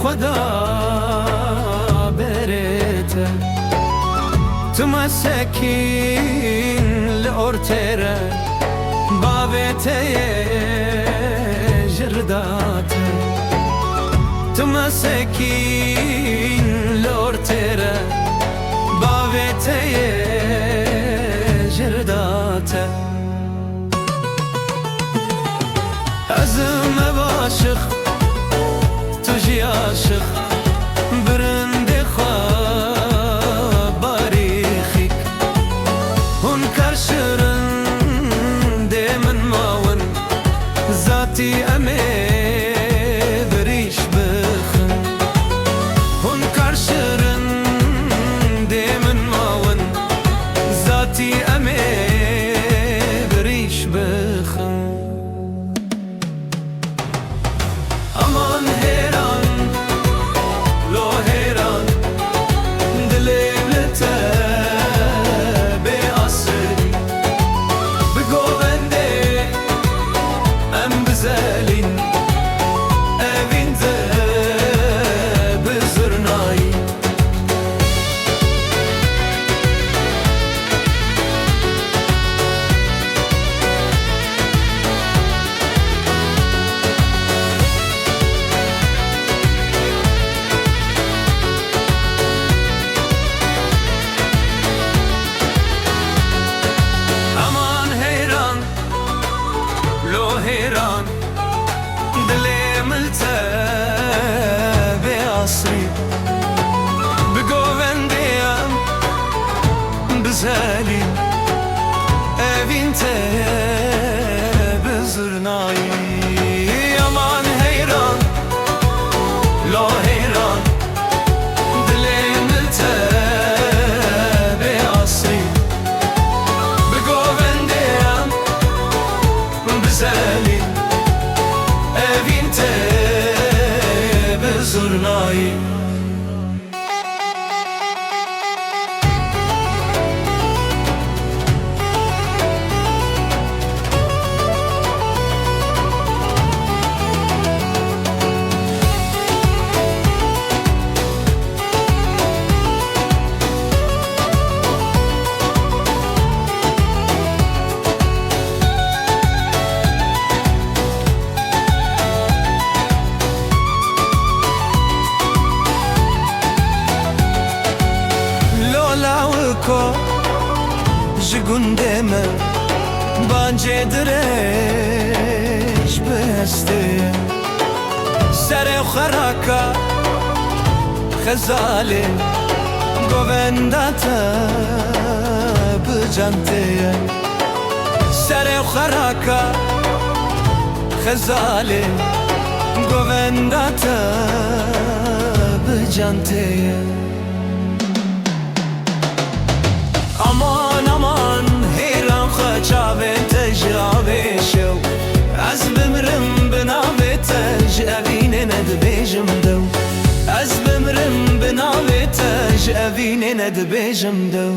خدا بريته تمسكين لأورتيره بابته جرداته تمسكين لأورتيره بابته جرداته أزم باشخ تجي عاشق برندي خواب باريخيك هون كرشرن ديمن ماون ذاتي أمي بريش بخن هون كرشرن ديمن ماون ذاتي أمي بريش بخن Aman heyran, lo heyran Dilevlete be asri Begovende em bizelin Evinde bezırnayi هيران دلي ملته بعصري بقوفنديام بزالي evinte بزرناي aman heyran lo heyran dili milte بعصري بقوفنديام بزالي evinte bezurnayı ko jgundeme banje dresh beste sere kharaka khazale govendata bjante sere kharaka khazale govendata bjante Aman aman heyran خچاوت جاوشو از بمرم بناوت جاوین ند بیجم دو از بمرم بناوت جاوین ند بیجم دو